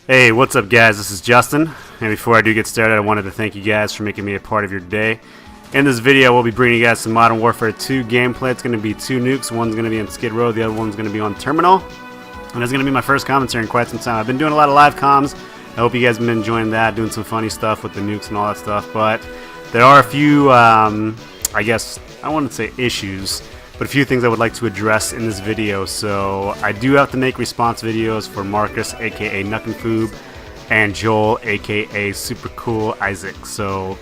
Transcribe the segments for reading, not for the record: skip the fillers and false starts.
Hey, what's up guys? This is Justin, and before I do get started, I wanted to thank you guys for making me a part of your day. In this video, we'll be bringing you guys some Modern Warfare 2 gameplay. It's going to be two nukes. One's going to be on Skid Row, the other one's going to be on Terminal. And it's going to be my first commentary in quite some time. I've been doing a lot of live comms. I hope you guys have been enjoying that, doing some funny stuff with the nukes and all that stuff. But there are a few, I guess, I wouldn't say issues, but a few things I would like to address in this video. So I do have to make response videos for Marcus, aka Nuckenfoob, and Joel, aka Super Cool Isaac. So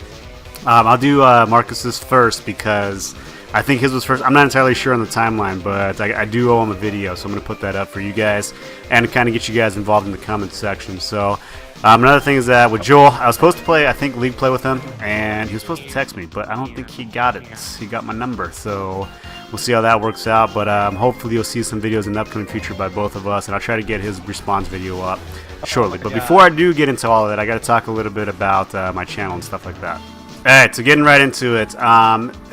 I'll do Marcus's first because I think his was first. I'm not entirely sure on the timeline, but I do owe him a video, so I'm going to put that up for you guys and kind of get you guys involved in the comment section. So another thing is that with Joel, I was supposed to play, I think, League Play with him, and he was supposed to text me, but I don't think he got it. He got my number, so we'll see how that works out. But hopefully you'll see some videos in the upcoming future by both of us, and I'll try to get his response video up shortly. But before I do get into all of that, I got to talk a little bit about my channel and stuff like that. Alright, so getting right into it.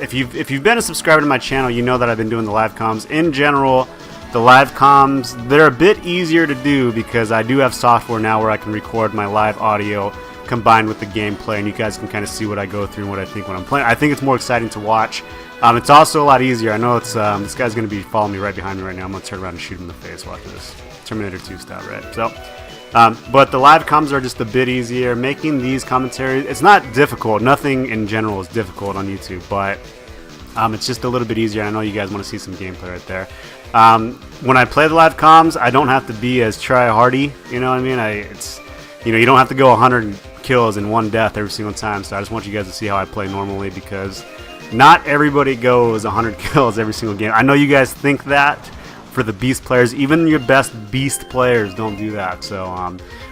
If you've been a subscriber to my channel, you know that I've been doing the live comms. In general, the live comms, they're a bit easier to do because I do have software now where I can record my live audio combined with the gameplay, and you guys can kind of see what I go through and what I think when I'm playing. I think it's more exciting to watch. It's also a lot easier. I know it's this guy's going to be following me right behind me right now. I'm going to turn around and shoot him in the face. Watch this. Terminator 2 style, right? So, but the live comms are just a bit easier. Making these commentaries, it's not difficult. Nothing in general is difficult on YouTube, but it's just a little bit easier. I know you guys want to see some gameplay right there. When I play the live comms, I don't have to be as try-hardy. You know what I mean? It's you don't have to go 100 kills in one death every single time. So I just want you guys to see how I play normally because not everybody goes 100 kills every single game. I know you guys think that for the beast players. Even your best beast players don't do that. So,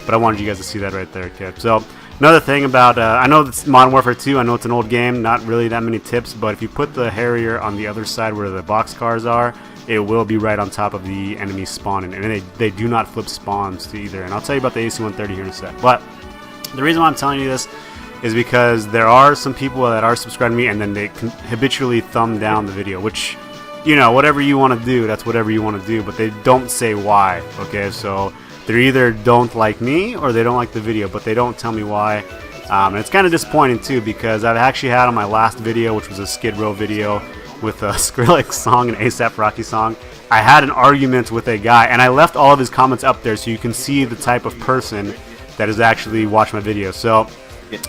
but I wanted you guys to see that right there, kid. So another thing about, I know it's Modern Warfare 2. I know it's an old game. Not really that many tips. But if you put the Harrier on the other side where the boxcars are, it will be right on top of the enemy spawn. And they do not flip spawns to either. And I'll tell you about the AC-130 here in a sec. But the reason why I'm telling you this is because there are some people that are subscribing to me and then they habitually thumb down the video, which, whatever you want to do, that's whatever you want to do, but they don't say why, okay? So they either don't like me or they don't like the video, but they don't tell me why. And it's kind of disappointing too because I've actually had on my last video, which was a Skid Row video with a Skrillex song and A$AP Rocky song, I had an argument with a guy and I left all of his comments up there so you can see the type of person that has actually watched my video. So,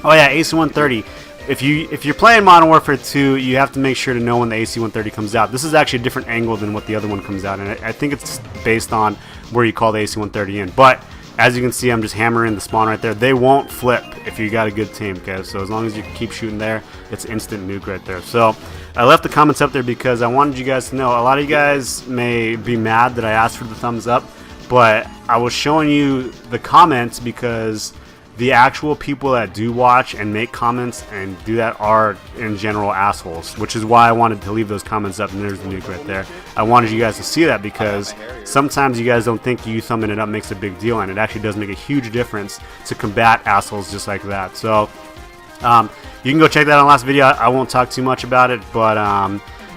oh yeah, AC-130. If you're playing Modern Warfare 2, you have to make sure to know when the AC-130 comes out. This is actually a different angle than what the other one comes out, and I think it's based on where you call the AC-130 in. But as you can see, I'm just hammering the spawn right there. They won't flip if you got a good team, okay? So as long as you can keep shooting there, it's instant nuke right there. So I left the comments up there because I wanted you guys to know. A lot of you guys may be mad that I asked for the thumbs up, but I was showing you the comments because the actual people that do watch and make comments and do that are in general assholes, which is why I wanted to leave those comments up. And there's the nuke right there. I wanted you guys to see that because sometimes you guys don't think you thumbing it up makes a big deal, and it actually does make a huge difference to combat assholes just like that. So you can go check that out on the last video. I won't talk too much about it, but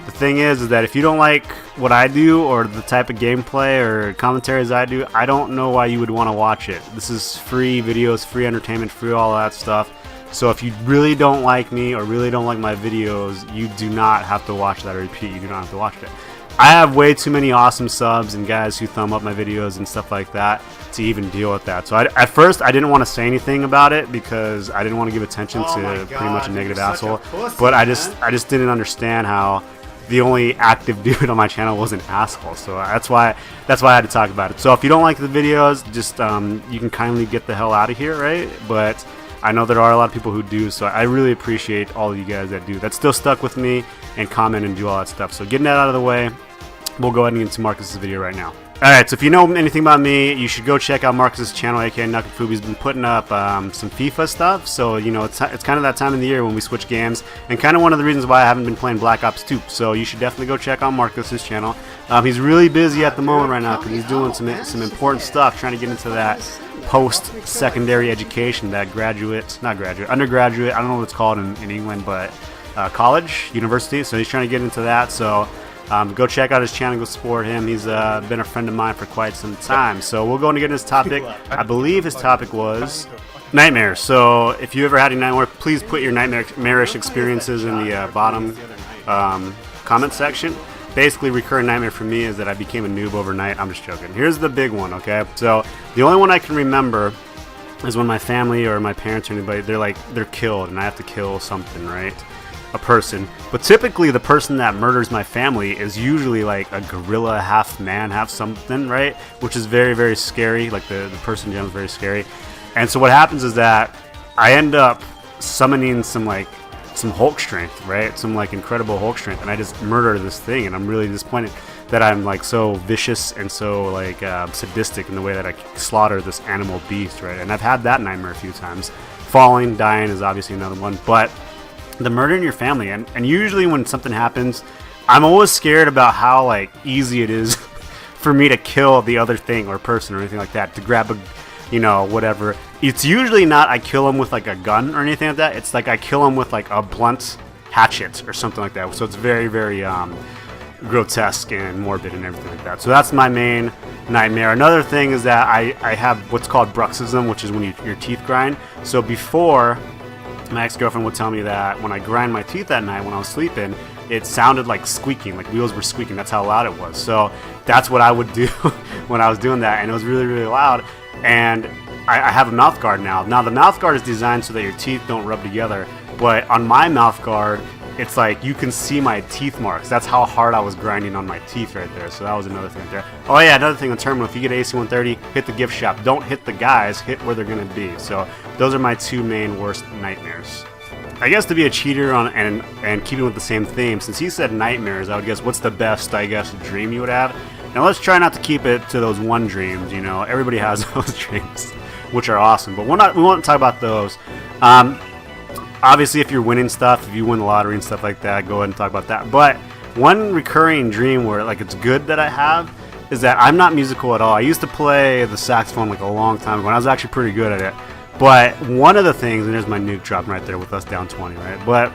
the thing is that if you don't like what I do or the type of gameplay or commentaries I do, I don't know why you would want to watch it. This is free videos, free entertainment, free all that stuff. So if you really don't like me or really don't like my videos, you do not have to watch that. I repeat, you do not have to watch it. I have way too many awesome subs and guys who thumb up my videos and stuff like that to even deal with that. So at first I didn't want to say anything about it because I didn't want to give attention to pretty much a negative asshole. But I just didn't understand how the only active dude on my channel was an asshole. So that's why I had to talk about it. So if you don't like the videos, just you can kindly get the hell out of here, right? But I know there are a lot of people who do, so I really appreciate all of you guys that do. That still stuck with me and comment and do all that stuff. So getting that out of the way, we'll go ahead and get into Marcus's video right now. Alright, so if you know anything about me, you should go check out Marcus's channel, aka Nuckenfoob. He's been putting up some FIFA stuff, so it's kind of that time of the year when we switch games, and kind of one of the reasons why I haven't been playing Black Ops 2. So you should definitely go check out Marcus's channel. He's really busy at the moment right now because he's doing some important stuff, trying to get into that post-secondary education, that undergraduate, I don't know what it's called in England, but college, university. So he's trying to get into that. So Go check out his channel, go support him. He's been a friend of mine for quite some time. So we'll go into getting his topic. I believe his topic was nightmares. So if you ever had a nightmare, please put your nightmarish experiences in the bottom comment section. Basically, recurring nightmare for me is that I became a noob overnight. I'm just joking. Here's the big one, okay? So the only one I can remember is when my family or my parents or anybody, they're killed and I have to kill something, right? A person. But typically the person that murders my family is usually like a gorilla, half man, half something, right? Which is very, very scary. Like the person in general is very scary. And so what happens is that I end up summoning some Hulk strength, right? Some like incredible Hulk strength, and I just murder this thing, and I'm really disappointed that I'm like so vicious and so like sadistic in the way that I slaughter this animal beast, right? And I've had that nightmare a few times. Falling, dying is obviously another one, but the murder in your family, and usually when something happens, I'm always scared about how like easy it is for me to kill the other thing or person or anything like that, to grab a, you know, whatever. It's usually not I kill them with like a gun or anything like that. It's like I kill them with like a blunt hatchet or something like that. So it's very, very grotesque and morbid and everything like that. So that's my main nightmare. Another thing is that I have what's called bruxism, which is when your teeth grind. So before, my ex-girlfriend would tell me that when I grind my teeth at night when I was sleeping, it sounded like squeaking, like wheels were squeaking. That's how loud it was. So that's what I would do when I was doing that, and it was really, really loud. And I have a mouth guard now. Now the mouth guard is designed so that your teeth don't rub together, but on my mouth guard, it's like you can see my teeth marks. That's how hard I was grinding on my teeth right there. So that was another thing there. Oh yeah, another thing on terminal, if you get AC-130, hit the gift shop. Don't hit the guys, hit where they're going to be. So those are my two main worst nightmares. I guess to be a cheater on and keeping with the same theme, since he said nightmares, I would guess what's the best, I guess, dream you would have. Now let's try not to keep it to those one dreams, you know. Everybody has those dreams, which are awesome, but we won't talk about those. Obviously, if you're winning stuff, if you win the lottery and stuff like that, go ahead and talk about that. But one recurring dream where like it's good that I have is that I'm not musical at all. I used to play the saxophone like a long time ago, and I was actually pretty good at it. But one of the things, and there's my nuke dropping right there with us down 20, right? But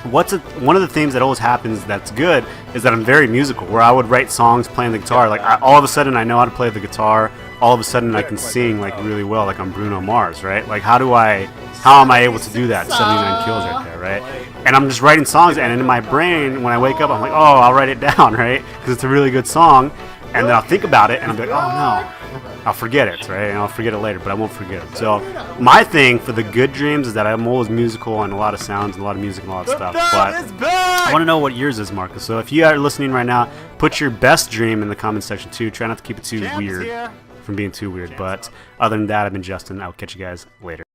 one of the things that always happens that's good is that I'm very musical, where I would write songs playing the guitar. Like all of a sudden I know how to play the guitar. All of a sudden I can sing like really well, like I'm Bruno Mars, right? Like how am I able to do that? 79 kills right there, right? And I'm just writing songs, and in my brain when I wake up I'm like, oh, I'll write it down, right? Because it's a really good song, and then I'll think about it and I'll be like, oh no, I'll forget it, right? And I'll forget it later, but I won't forget it. So my thing for the good dreams is that I'm always musical and a lot of sounds and a lot of music and all that stuff. But I want to know what yours is, Marcus. So if you are listening right now, put your best dream in the comment section too. Try not to keep it too weird, from being too weird. But other than that, I've been Justin. I'll catch you guys later.